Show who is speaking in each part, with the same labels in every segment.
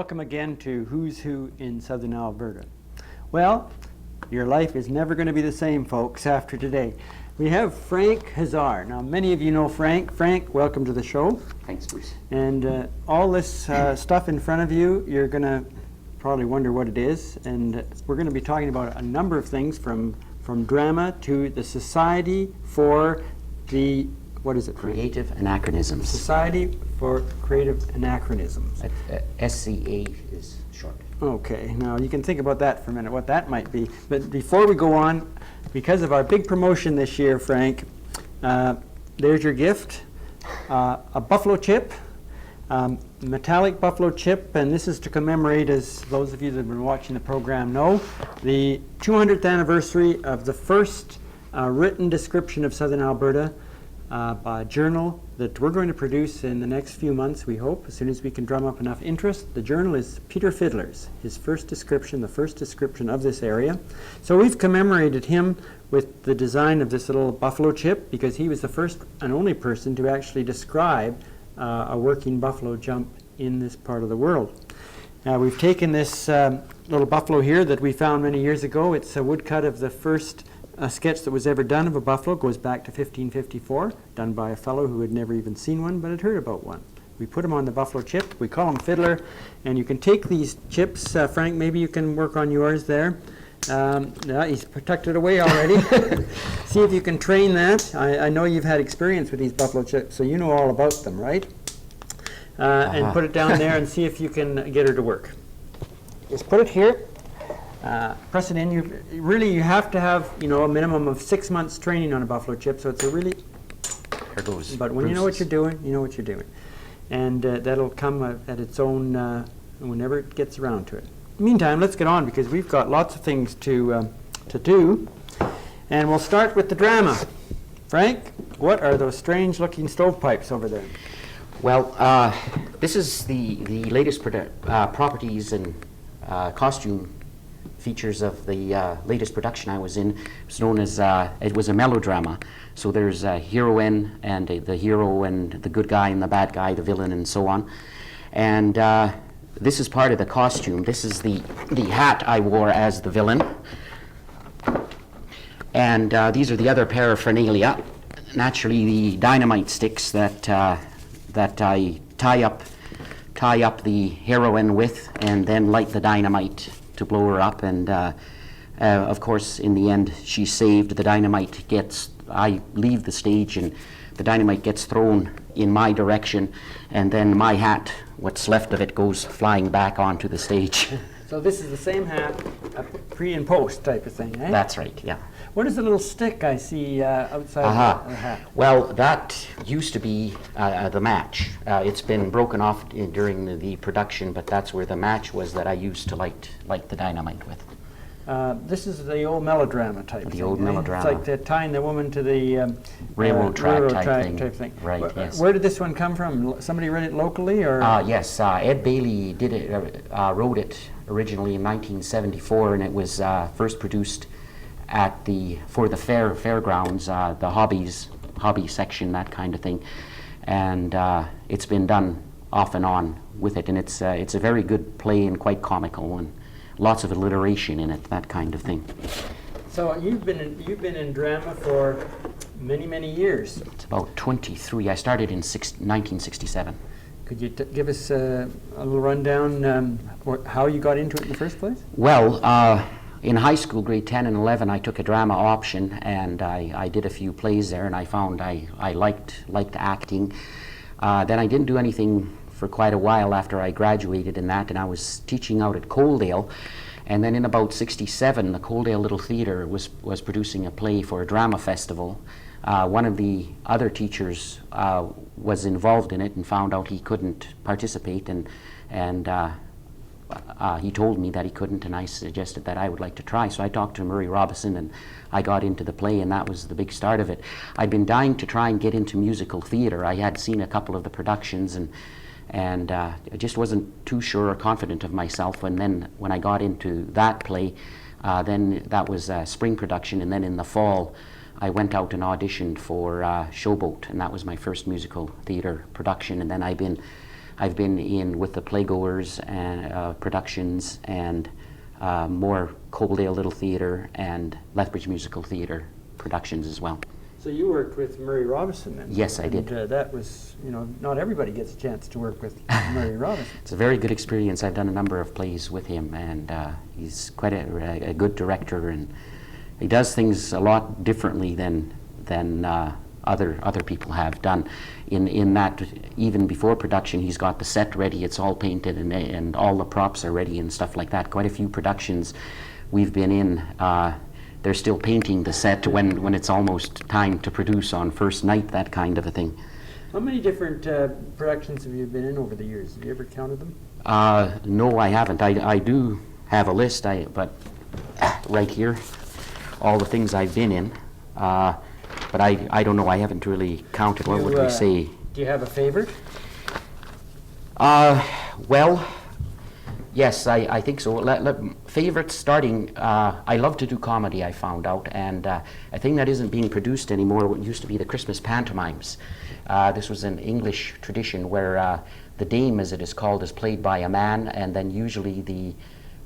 Speaker 1: welcome again to Who's Who in Southern Alberta. Well, your life is never going to be the same, folks, after today. We have Frank Huszar. Now, many of you know Frank. Frank, welcome to the show.
Speaker 2: Thanks, Bruce.
Speaker 1: And all this stuff in front of you, you're going to probably wonder what it is. And we're going to be talking about a number of things from drama to the Society for the, what is it?
Speaker 2: Creative Anachronisms.
Speaker 1: Society for Creative Anachronisms.
Speaker 2: SCA is short.
Speaker 1: Okay, now you can think about that for a minute, what that might be. But before we go on, because of our big promotion this year, Frank, there's your gift, a buffalo chip, metallic buffalo chip, and this is to commemorate, as those of you that have been watching the program know, the 200th anniversary of the first written description of Southern Alberta by a journal that we're going to produce in the next few months, we hope, as soon as we can drum up enough interest. The journal is Peter Fiddler's, his first description, the first description of this area. So we've commemorated him with the design of this little buffalo chip because he was the first and only person to actually describe a working buffalo jump in this part of the world. We've taken this little buffalo here that we found many years ago. It's a woodcut of the first sketch that was ever done of a buffalo. Goes back to 1554, done by a fellow who had never even seen one but had heard about one. We put him on the buffalo chip. We call him Fiddler, and you can take these chips. Frank, maybe you can work on yours there. Yeah, he's tucked it away already. See if you can train that. I know you've had experience with these buffalo chips, so you know all about them, right? And put it down there and see if you can get her to work. Just put it here. Press it in. You have to have a minimum of 6 months training on a buffalo chip. So it's a really.
Speaker 2: There goes.
Speaker 1: But when you know what you're doing, you know what you're doing, and that'll come at its own whenever it gets around to it. Meantime, let's get on because we've got lots of things to do, and we'll start with the drama. Frank, what are those strange-looking stovepipes over there?
Speaker 2: Well, this is the latest properties and costume features of the latest production I was in. It was known as, it was a melodrama. So there's a heroine and the hero and the good guy and the bad guy, the villain and so on. And this is part of the costume. This is the hat I wore as the villain. And these are the other paraphernalia. Naturally, the dynamite sticks that I tie up the heroine with and then light the dynamite to blow her up, and of course in the end she's saved. The dynamite I leave the stage and the dynamite gets thrown in my direction, and then my hat, what's left of it, goes flying back onto the stage.
Speaker 1: So this is the same hat, a pre and post type of thing, eh?
Speaker 2: That's right, yeah.
Speaker 1: What is the little stick I see outside the hat?
Speaker 2: Well, that used to be the match. It's been broken off during the production, but that's where the match was that I used to light the dynamite with.
Speaker 1: This is the old melodrama type thing.
Speaker 2: The old melodrama.
Speaker 1: It's like tying the woman to the
Speaker 2: railroad track
Speaker 1: type thing.
Speaker 2: Right, yes.
Speaker 1: Where did this one come from? Somebody read it locally, or?
Speaker 2: Yes, Ed Bailey did it. Wrote it originally in 1974, and it was first produced for the fairgrounds, the hobby section, that kind of thing, and it's been done off and on with it, and it's a very good play and quite comical and lots of alliteration in it, that kind of thing.
Speaker 1: So you've been in drama for many years.
Speaker 2: It's about 23. I started in 1967.
Speaker 1: Could you give us a little rundown how you got into it in the first place?
Speaker 2: Well, in high school, grade 10 and 11, I took a drama option, and I did a few plays there, and I found I liked acting. Then I didn't do anything for quite a while after I graduated in that, and I was teaching out at Coaldale. And then in about 67, the Coaldale Little Theatre was producing a play for a drama festival. One of the other teachers was involved in it and found out he couldn't participate, and he told me that he couldn't, and I suggested that I would like to try. So I talked to Murray Robison, and I got into the play, and that was the big start of it. I'd been dying to try and get into musical theatre. I had seen a couple of the productions, and I just wasn't too sure or confident of myself. And then when I got into that play, then that was a spring production, and then in the fall I went out and auditioned for Showboat, and that was my first musical theatre production. And then I've been I've been in with the Playgoers and productions, and more Coaldale Little Theatre and Lethbridge Musical Theatre productions as well.
Speaker 1: So you worked with Murray Robinson then?
Speaker 2: Yes, I did.
Speaker 1: That was, not everybody gets a chance to work with Murray Robinson.
Speaker 2: It's a very good experience. I've done a number of plays with him, and he's quite a good director, and he does things a lot differently than other people have done. In that, even before production, he's got the set ready. It's all painted, and all the props are ready and stuff like that. Quite a few productions we've been in. They're still painting the set when it's almost time to produce on first night, that kind of a thing.
Speaker 1: How many different productions have you been in over the years? Have you ever counted them?
Speaker 2: No, I haven't. I do have a list, but right here, all the things I've been in. But I don't know. I haven't really counted. What would we say?
Speaker 1: Do you have a favorite?
Speaker 2: Well, yes, I think so. Favorites starting, I love to do comedy, I found out, and a thing that isn't being produced anymore, what used to be the Christmas pantomimes. This was an English tradition where the dame, as it is called, is played by a man, and then usually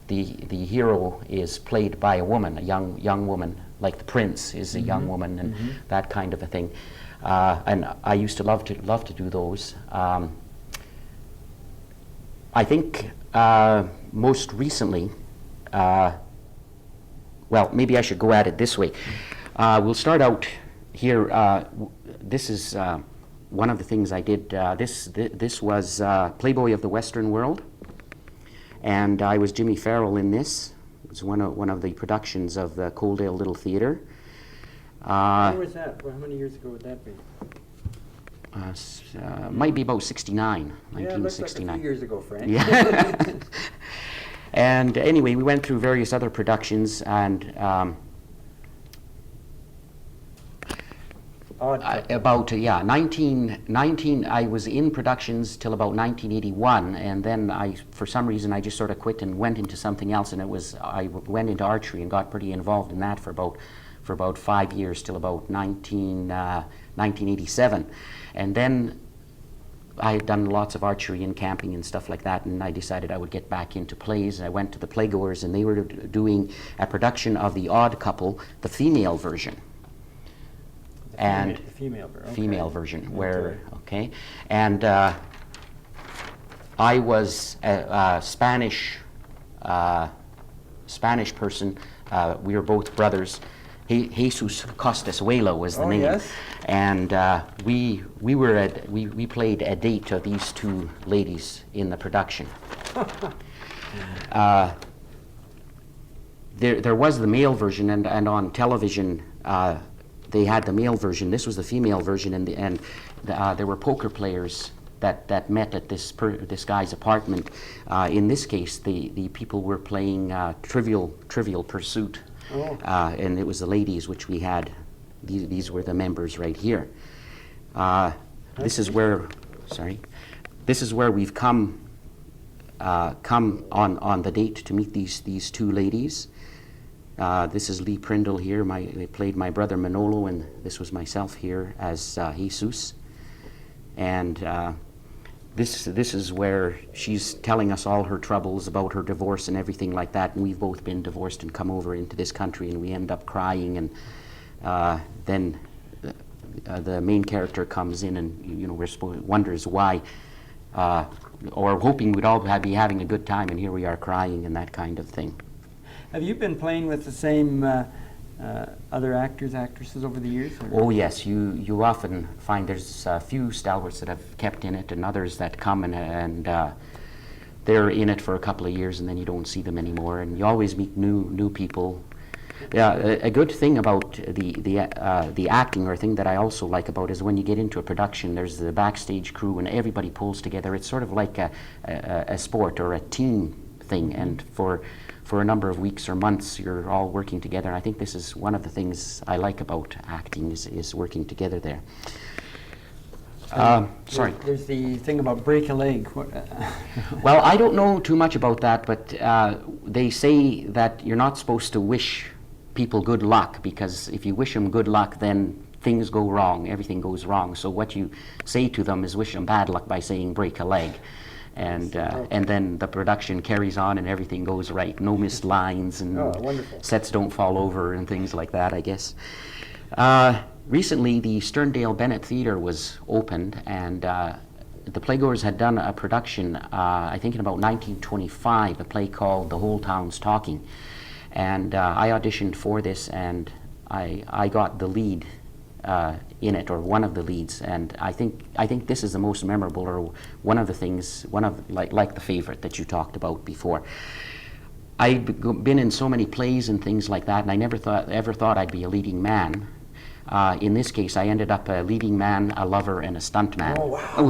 Speaker 2: the hero is played by a woman, a young woman, like the prince is a young woman, and that kind of a thing. And I used to love to do those. I think most recently, well, maybe I should go at it this way. We'll start out here. This is one of the things I did. This was Playboy of the Western World, and I was Jimmy Farrell in this. It was one of the productions of the Coaldale Little Theatre.
Speaker 1: Where was that? Well, how many years ago would that be?
Speaker 2: Might be about 69,
Speaker 1: Yeah, it looks like a
Speaker 2: 1969.
Speaker 1: few years ago, Frank.
Speaker 2: Yeah. And anyway, we went through various other productions, and about 19, I was in productions till about 1981, and then for some reason, I just sort of quit and went into something else, and I went into archery and got pretty involved in that for about 5 years till about 1987, and then I had done lots of archery and camping and stuff like that, and I decided I would get back into plays. I went to the Playgoers, and they were doing a production of The Odd Couple, the female version.
Speaker 1: The female version.
Speaker 2: Female version, and I was a Spanish person. We were both brothers. Jesus Costazuelo was the name,
Speaker 1: yes.
Speaker 2: and we played a date of these two ladies in the production. There was the male version, and on television they had the male version. This was the female version, and there were poker players that met at this guy's apartment. In this case, the people were playing Trivial Pursuit.
Speaker 1: Oh.
Speaker 2: And it was the ladies, which we had. These were the members right here. This is where we've come on the date to meet these two ladies. This is Lee Prindle here. They played my brother Manolo, and this was myself here as Jesus. And this is where she's telling us all her troubles about her divorce and everything like that, and we've both been divorced and come over into this country, and we end up crying, and then the main character comes in, and wonders why, or hoping we'd all be having a good time, and here we are crying and that kind of thing.
Speaker 1: Have you been playing with the same other actors, actresses over the years? Or?
Speaker 2: Oh yes, you often find there's a few stalwarts that have kept in it, and others that come and they're in it for a couple of years, and then you don't see them anymore, and you always meet new people. Yeah, a good thing about the acting, or a thing that I also like about, is when you get into a production, there's the backstage crew, and everybody pulls together. It's sort of like a sport or a team thing, and for a number of weeks or months, you're all working together. And I think this is one of the things I like about acting, is working together there. Sorry.
Speaker 1: There's the thing about break a leg.
Speaker 2: Well, I don't know too much about that, but they say that you're not supposed to wish people good luck, because if you wish them good luck, then things go wrong, everything goes wrong. So what you say to them is wish them bad luck by saying break a leg. and then the production carries on and everything goes right. No missed lines and
Speaker 1: wonderful.
Speaker 2: sets don't fall over and things like that, I guess. Recently, the Sterndale Bennett Theatre was opened, and the playgoers had done a production, I think in about 1925, a play called The Whole Town's Talking. And I auditioned for this, and I got the lead in it, or one of the leads. And I think this is the most memorable, or one of the things, like the favorite that you talked about before. I've been in so many plays and things like that, and I never ever thought I'd be a leading man. In this case, I ended up a leading man, a lover, and a stuntman.
Speaker 1: Oh, wow.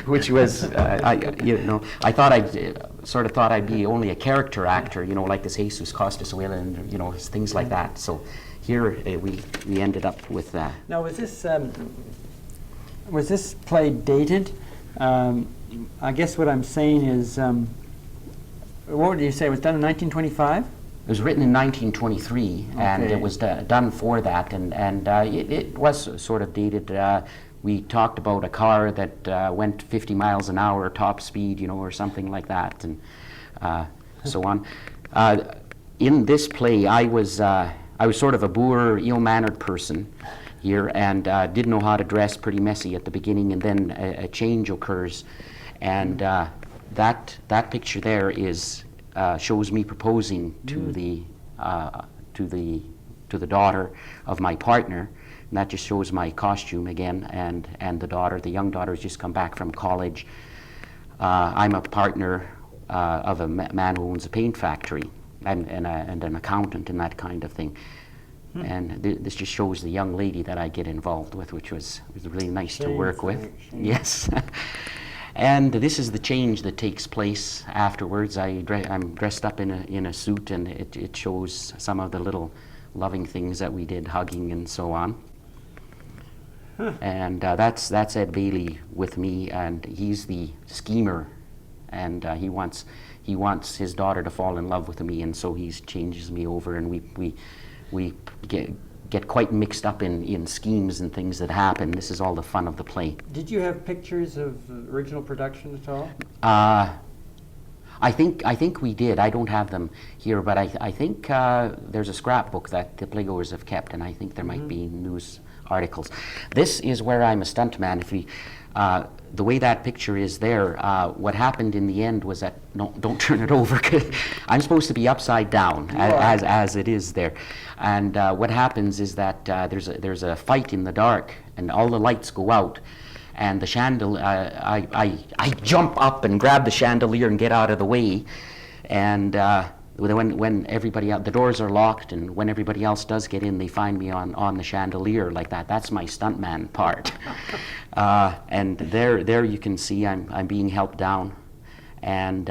Speaker 2: Which was, I thought I'd be only a character actor, like this Jesus Costas Will, and things like that. So here we ended up with that.
Speaker 1: Now, was this play dated? I guess what I'm saying is, what did you say? It was done in 1925?
Speaker 2: It was written in 1923, and it was done for that, and it was sort of dated. We talked about a car that went 50 miles an hour top speed, or something like that, and so on. In this play, I was sort of a boor, ill-mannered person here, and didn't know how to dress, pretty messy at the beginning, and then a change occurs, and that picture there is. Shows me proposing to the daughter of my partner, and that just shows my costume again, and the young daughter has just come back from college. I'm a partner of a man who owns a paint factory, and an accountant and that kind of thing. And this just shows the young lady that I get involved with, which was really nice to work with. Yes. And this is the change that takes place afterwards. I'm dressed up in a suit, and it shows some of the little loving things that we did, hugging and so on. And that's Ed Bailey with me, and he's the schemer, and he wants his daughter to fall in love with me, and so he changes me over, and we get quite mixed up in schemes and things that happen. This is all the fun of the play.
Speaker 1: Did you have pictures of original production at all?
Speaker 2: I think we did. I don't have them here, but I think there's a scrapbook that the playgoers have kept, and I think there might be news articles. This is where I'm a stuntman. The way that picture is there, what happened in the end was that, no, don't turn it over, 'cause I'm supposed to be upside down as it is there. And what happens is that there's a fight in the dark, and all the lights go out, and the chandelier, I jump up and grab the chandelier and get out of the way, and when everybody out, the doors are locked, and when everybody else does get in, they find me on the chandelier like that. That's my stuntman part. And there you can see I'm being helped down, and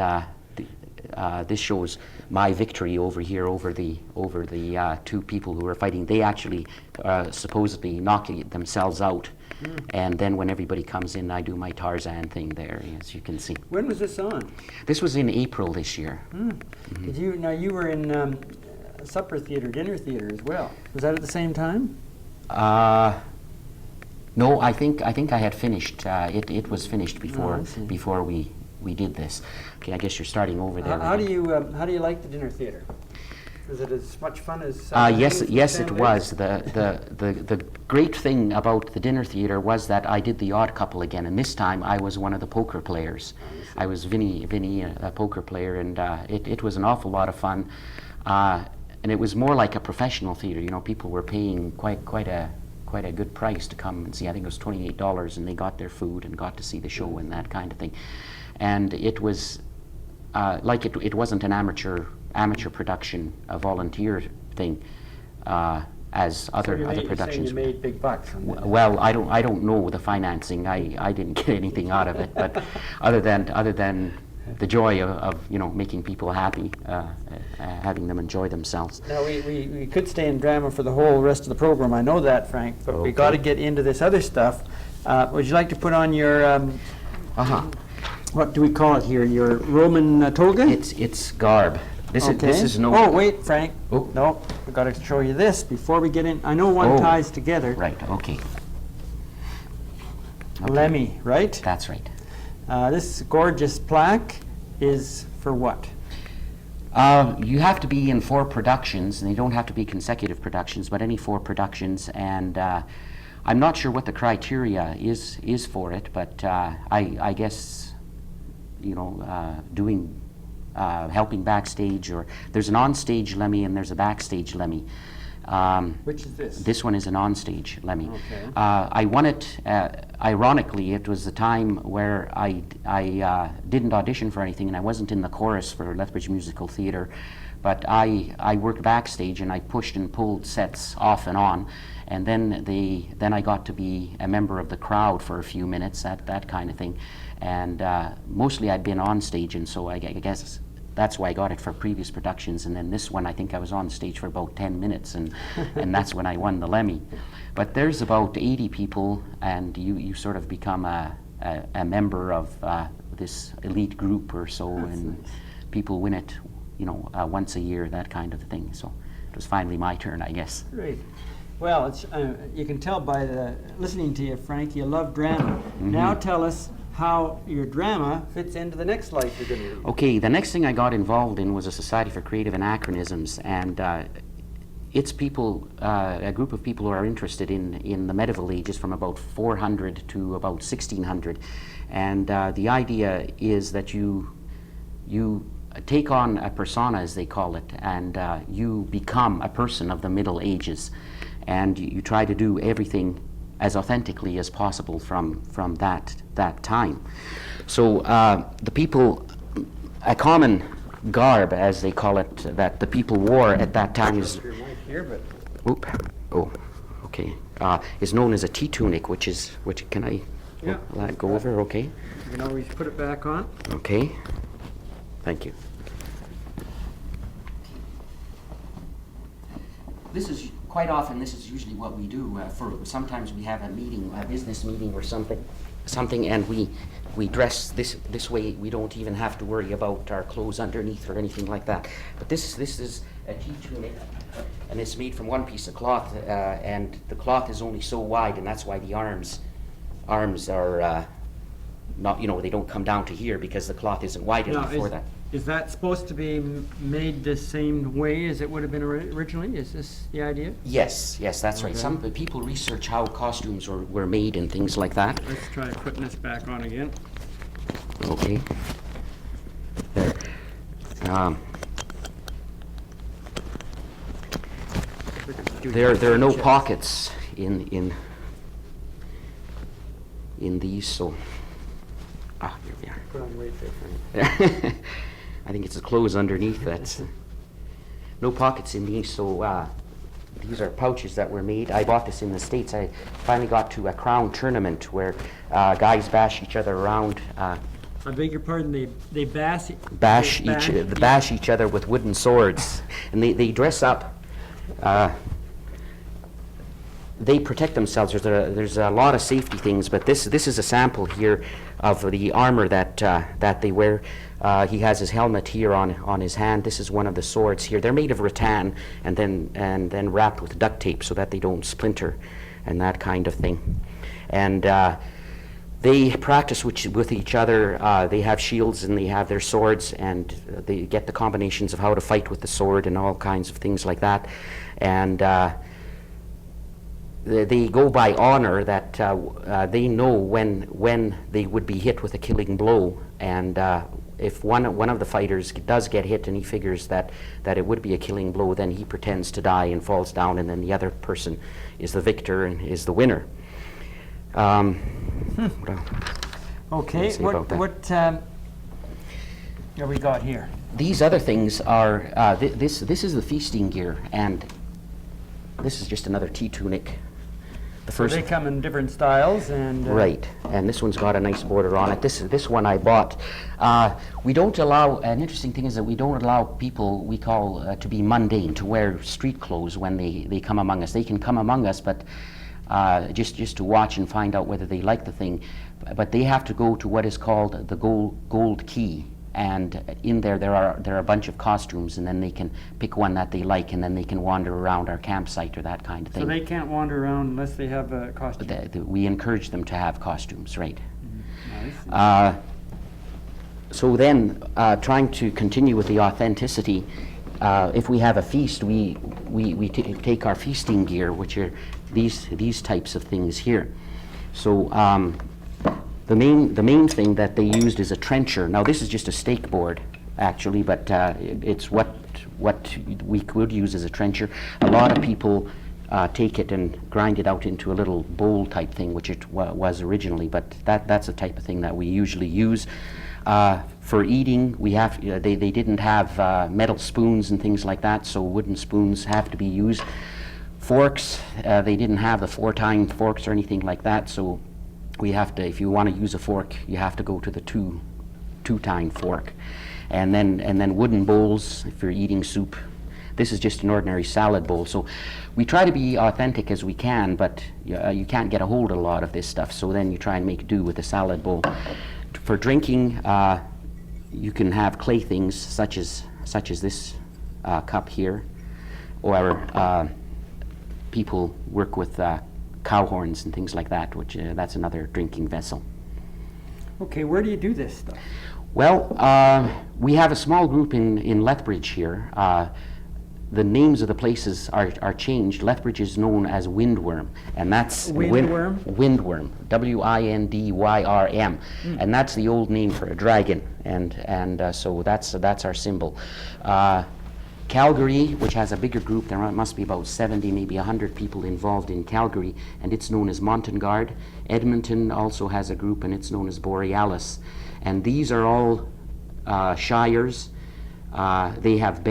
Speaker 2: this shows my victory over here over the two people who were fighting. They actually supposedly knocked themselves out. And then when everybody comes in, I do my Tarzan thing there, as you can see.
Speaker 1: When was this on?
Speaker 2: This was in April this year.
Speaker 1: Did you were in supper theater, dinner theater as well. Was that at the same time?
Speaker 2: No, I think I had finished. It was finished before we did this. Okay, I guess you're starting over there.
Speaker 1: How do you like the dinner theater? Was it as much fun as?
Speaker 2: Yes, it was. The great thing about the dinner theater was that I did the Odd Couple again, and this time I was one of the poker players. I was Vinny, a poker player, and it was an awful lot of fun. And it was more like a professional theater. People were paying quite a good price to come and see. I think it was $28, and they got their food and got to see the show and that kind of thing. And it was it wasn't an amateur production, a volunteer thing, as other productions.
Speaker 1: You made big bucks from that.
Speaker 2: Well, I don't know the financing. I didn't get anything out of it, but other than the joy of making people happy, having them enjoy themselves.
Speaker 1: Now we could stay in drama for the whole rest of the program. I know that, Frank, but we got to get into this other stuff. Would you like to put on your what do we call it here? Your Roman toga?
Speaker 2: It's garb. This is no.
Speaker 1: Oh wait, Frank. Oh no, we got to show you this before we get in. I know one ties together.
Speaker 2: Right. Okay.
Speaker 1: Lemmy, right?
Speaker 2: That's right.
Speaker 1: This gorgeous plaque is for what?
Speaker 2: You have to be in 4 productions, and they don't have to be consecutive productions, but any 4 productions. And I'm not sure what the criteria is for it, but I guess, you know, doing helping backstage, or there's an onstage Lemmy and there's a backstage Lemmy.
Speaker 1: Which is this?
Speaker 2: This one is an onstage Lemmy.
Speaker 1: Okay.
Speaker 2: I won it, ironically, it was the time where I didn't audition for anything, and I wasn't in the chorus for Lethbridge Musical Theatre, but I worked backstage and I pushed and pulled sets off and on, and then I got to be a member of the crowd for a few minutes, that kind of thing. And mostly I'd been on stage, and so I guess that's why I got it for previous productions. And then this one, I think I was on stage for about 10 minutes, and that's when I won the Lemmy. But there's about 80 people, and you sort of become a member of this elite group or so,
Speaker 1: That's
Speaker 2: and
Speaker 1: nice.
Speaker 2: people win it, you know, once a year, that kind of thing. So it was finally my turn, I guess.
Speaker 1: Great. Well, it's, you can tell by listening to you, Frank, you love drama. Now tell us how your drama fits into the next life you're going to lead.
Speaker 2: Okay, the next thing I got involved in was a Society for Creative Anachronisms, and it's people, a group of people who are interested in the medieval ages from about 400 to about 1600. And the idea is that you take on a persona, as they call it, and you become a person of the Middle Ages, and you try to do everything as authentically as possible from that time. So the people, a common garb, as they call it, that the people wore at that time is,
Speaker 1: Here, but
Speaker 2: oop, oh, okay, is known as a tea tunic, which can I
Speaker 1: Yeah.
Speaker 2: let it go over? Okay,
Speaker 1: you can always put it back on.
Speaker 2: okay, thank you. This is quite often. This is usually what we do. Sometimes we have a meeting, a business meeting or something, and we dress this way. We don't even have to worry about our clothes underneath or anything like that. But this is a tea tunic, and it's made from one piece of cloth, and the cloth is only so wide, and that's why the arms are not, you know, they don't come down to here because the cloth isn't wide
Speaker 1: Now,
Speaker 2: enough for that.
Speaker 1: is that supposed to be made the same way as it would have been originally? Is this the idea?
Speaker 2: Yes, that's right.
Speaker 1: Okay.
Speaker 2: Some people research how costumes were made and things like that.
Speaker 1: Let's try putting this back on again.
Speaker 2: Okay. There. There are no pockets in these, so here we are.
Speaker 1: Put on weight there, Frank.
Speaker 2: I think it's the clothes underneath that's no pockets in these, so these are pouches that were made. I bought this in the States. I finally got to a crown tournament where guys bash each other around.
Speaker 1: I beg your pardon, they bash
Speaker 2: Each other with wooden swords, and they dress up. They protect themselves. There's a lot of safety things, but this is a sample here of the armor that they wear. He has his helmet here on his hand. This is one of the swords here. They're made of rattan and then wrapped with duct tape so that they don't splinter and that kind of thing. And they practice with each other. They have shields and they have their swords, and they get the combinations of how to fight with the sword and all kinds of things like that. And they go by honor that they know when they would be hit with a killing blow, and if one of the fighters does get hit and he figures that it would be a killing blow, then he pretends to die and falls down, and then the other person is the victor and is the winner. Well,
Speaker 1: Okay,
Speaker 2: say about that.
Speaker 1: what have we got here?
Speaker 2: These other things are this is the feasting gear, and this is just another tea tunic. The
Speaker 1: So
Speaker 2: first
Speaker 1: they come in different styles, and
Speaker 2: right, and this one's got a nice border on it. This one I bought. We don't allow. An interesting thing is that we don't allow people we call to be mundane, to wear street clothes when they come among us. They can come among us, but just to watch and find out whether they like the thing. But they have to go to what is called the gold key. And in there are a bunch of costumes, and then they can pick one that they like, and then they can wander around our campsite or that kind of thing.
Speaker 1: so they can't wander around unless they have a costume.
Speaker 2: We encourage them to have costumes, right?
Speaker 1: Nice.
Speaker 2: So then, trying to continue with the authenticity, if we have a feast, we take our feasting gear, which are these types of things here. So the main thing that they used is a trencher. Now this is just a stake board, actually, but it's what we could use as a trencher. A lot of people take it and grind it out into a little bowl type thing, which it was originally, but that's the type of thing that we usually use. For eating, they didn't have metal spoons and things like that, so wooden spoons have to be used. Forks, they didn't have the 4-tine forks or anything like that, so we have to, if you want to use a fork, you have to go to the two-tine fork. And then wooden bowls if you're eating soup. This is just an ordinary salad bowl. So we try to be authentic as we can, but you can't get a hold of a lot of this stuff, so then you try and make do with a salad bowl. For drinking, you can have clay things such as this cup here, or people work with cow horns and things like that, which that's another drinking vessel.
Speaker 1: Okay, where do you do this stuff?
Speaker 2: Well, we have a small group in Lethbridge here. The names of the places are changed. Lethbridge is known as Windworm, and that's
Speaker 1: Windworm?
Speaker 2: Windworm, Windyrm, and that's the old name for a dragon, and so that's our symbol. Calgary, which has a bigger group, there must be about 70, maybe 100 people involved in Calgary, and it's known as Montagnard. Edmonton also has a group, and it's known as Borealis, and these are all shires. They have a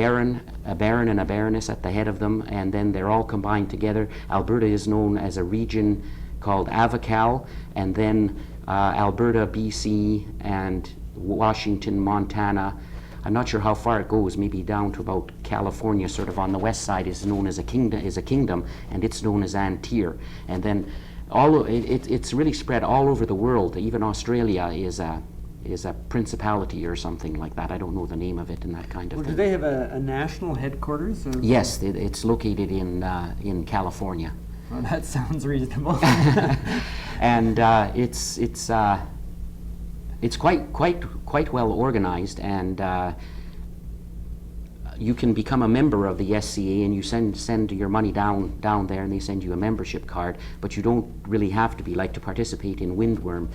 Speaker 2: baron and a baroness at the head of them, and then they're all combined together. Alberta is known as a region called Avocal, and then Alberta, BC, and Washington, Montana. I'm not sure how far it goes, maybe down to about California, sort of on the west side, is known as a kingdom, and it's known as Antir. And then it's really spread all over the world. Even Australia is a principality or something like that. I don't know the name of it and that kind of thing.
Speaker 1: Do they have a national headquarters? Or?
Speaker 2: Yes, it's located in California.
Speaker 1: Well, that sounds reasonable.
Speaker 2: And it's quite well organized, and you can become a member of the SCA, and you send your money down there, and they send you a membership card. But you don't really have to be, like, to participate in Windworm.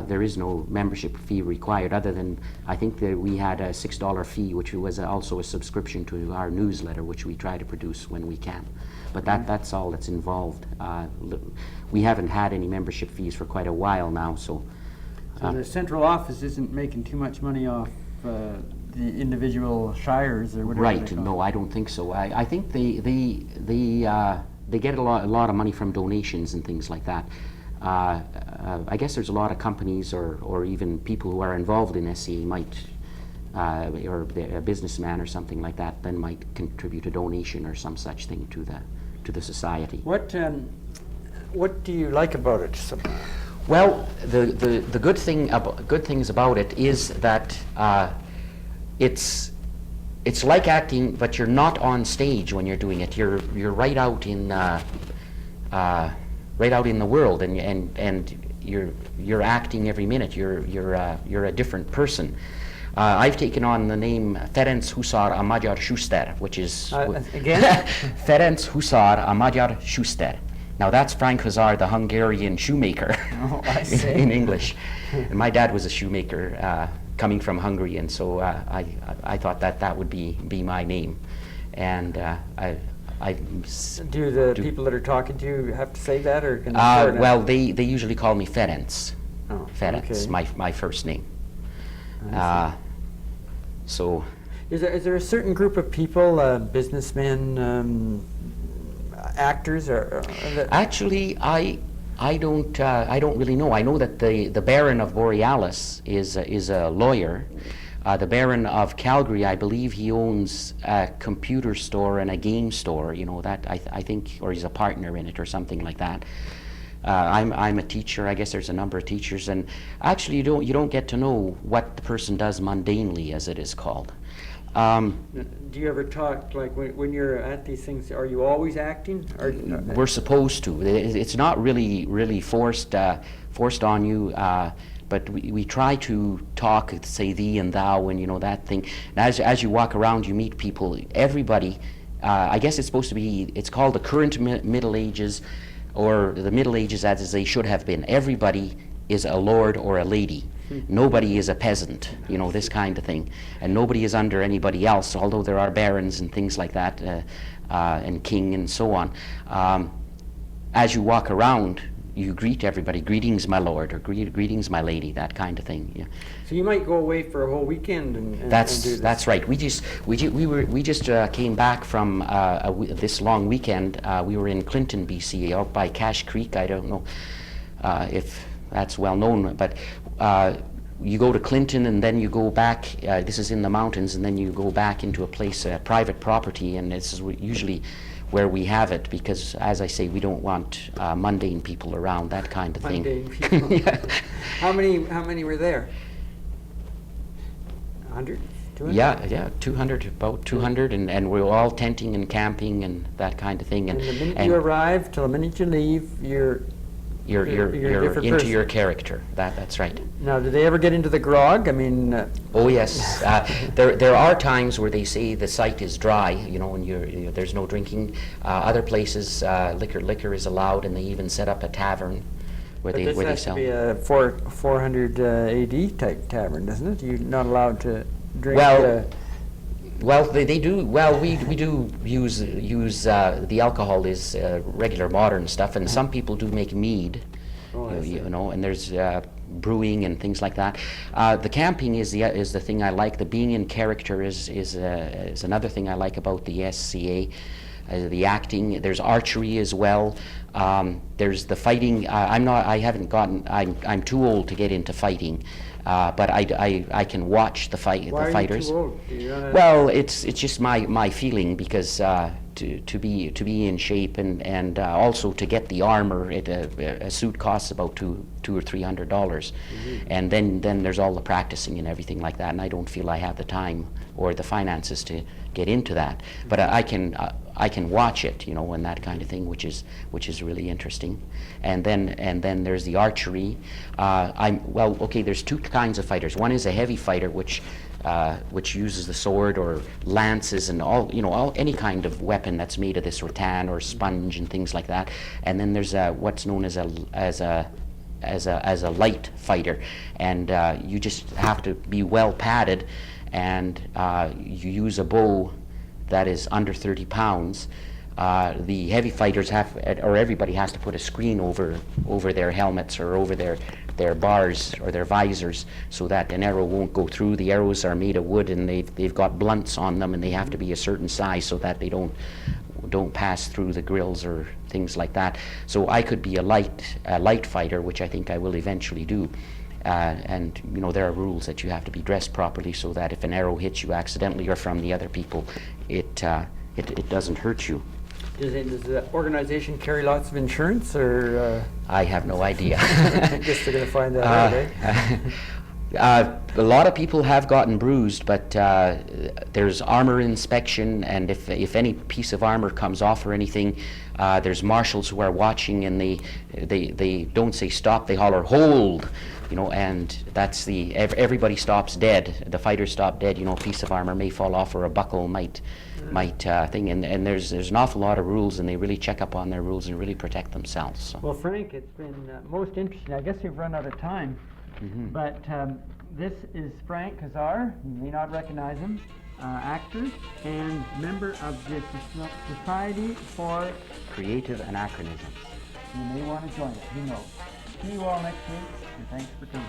Speaker 2: There is no membership fee required, other than I think that we had a $6 fee, which was also a subscription to our newsletter, which we try to produce when we can. But that's all that's involved. We haven't had any membership fees for quite a while now, so.
Speaker 1: So the central office isn't making too much money off the individual shires or whatever.
Speaker 2: Right. No, I don't think so. I think they get a lot of money from donations and things like that. I guess there's a lot of companies or even people who are involved in SCA might, or a businessman or something like that, then might contribute a donation or some such thing to the society.
Speaker 1: What do you like about it?
Speaker 2: Well, the good things about it is that it's like acting, but you're not on stage when you're doing it. You're right out in the world, and you're acting every minute. You're a different person. I've taken on the name Ferenc Huszar a Magyar Schuster, which is
Speaker 1: again
Speaker 2: Ferenc Huszar a Magyar Schuster. Now that's Frank Huszar, the Hungarian shoemaker.
Speaker 1: Oh, I see.
Speaker 2: in English. And my dad was a shoemaker coming from Hungary, and so I thought that would be my name. And
Speaker 1: do the people that are talking to you have to say that, or can they
Speaker 2: well, they usually call me Ferenc.
Speaker 1: Oh,
Speaker 2: Ferenc,
Speaker 1: okay.
Speaker 2: my first name. So.
Speaker 1: Is there a certain group of people, businessmen, actors, or
Speaker 2: actually, I don't really know. I know that the Baron of Borealis is a lawyer. The Baron of Calgary, I believe he owns a computer store and a game store. You know that I think, or he's a partner in it or something like that. I'm a teacher. I guess there's a number of teachers, and actually you don't get to know what the person does mundanely, as it is called.
Speaker 1: Do you ever talk, like when you're at these things, are you always acting?
Speaker 2: We're supposed to. It's not really forced on you. but we try to talk, say thee and thou, and you know that thing. And as you walk around, you meet people. Everybody, I guess it's supposed to be. It's called the current Middle Ages, or the Middle Ages as they should have been. Everybody is a lord or a lady. Nobody is a peasant, you know, this kind of thing. And nobody is under anybody else, although there are barons and things like that, and king and so on. As you walk around, you greet everybody. Greetings, my lord, or greetings, my lady, that kind of thing. Yeah.
Speaker 1: So you might go away for a whole weekend and do this.
Speaker 2: That's right. We just came back from this long weekend. We were in Clinton, BC, out by Cache Creek. I don't know if that's well known, but you go to Clinton and then you go back. This is in the mountains, and then you go back into a place, private property, and this is usually where we have it, because, as I say, we don't want mundane people around, that kind of thing.
Speaker 1: Mundane people.
Speaker 2: Yeah.
Speaker 1: How many were there? 100? 200?
Speaker 2: Yeah, 200, about 200, and we're all tenting and camping and that kind of thing.
Speaker 1: And the minute you arrive till the minute you leave, you're
Speaker 2: you're
Speaker 1: different
Speaker 2: into
Speaker 1: person.
Speaker 2: your character. That's right.
Speaker 1: Now, do they ever get into the grog? I mean...
Speaker 2: Oh yes, there are times where they say the site is dry, you know, and there's no drinking. Other places, liquor is allowed, and they even set up a tavern where they sell.
Speaker 1: But this has to be a 400 AD type tavern, doesn't it? You're not allowed to drink...
Speaker 2: Well, they do. Well, we do use the alcohol is regular modern stuff, and some people do make mead.
Speaker 1: Oh, I see.
Speaker 2: You know, and there's brewing and things like that. The camping is the thing I like. The being in character is another thing I like about the SCA. The acting. There's archery as well. There's the fighting. I'm too old to get into fighting. But I can watch the fighters.
Speaker 1: Why are you too old?
Speaker 2: Well, it's just my feeling, because to be in shape and also to get the armor, a suit costs about $200 or $300, and then there's all the practicing and everything like that, and I don't feel I have the time or the finances to get into that. But I can watch it, you know, and that kind of thing, which is really interesting. And then there's the archery. There's two kinds of fighters. One is a heavy fighter, which uses the sword or lances and any kind of weapon that's made of this rattan or sponge and things like that. And then there's what's known as a light fighter, and you just have to be well padded, and you use a bow that is under 30 pounds. The heavy fighters everybody has to put a screen over their helmets or over their bars or their visors, so that an arrow won't go through. The arrows are made of wood, and they've got blunts on them, and they have to be a certain size so that they don't pass through the grills or things like that. So I could be a light fighter, which I think I will eventually do. And you know, there are rules that you have to be dressed properly, so that if an arrow hits you accidentally or from the other people, it doesn't hurt you.
Speaker 1: Does the organization carry lots of insurance, or?
Speaker 2: I have no idea.
Speaker 1: I guess they're going to find that out, eh?
Speaker 2: A lot of people have gotten bruised, but there's armor inspection, and if any piece of armor comes off or anything, there's marshals who are watching, and they don't say stop, they holler hold, you know, and that's everybody stops dead. The fighters stop dead. You know, a piece of armor may fall off, or a buckle might thing, and there's an awful lot of rules, and they really check up on their rules and really protect themselves. So.
Speaker 1: Well, Frank, it's been most interesting. I guess we've run out of time, but this is Frank Huszar. You may not recognize him. Actor and member of the Society for
Speaker 2: Creative Anachronism.
Speaker 1: You may want to join it. Who knows? See you all next week, and thanks for coming.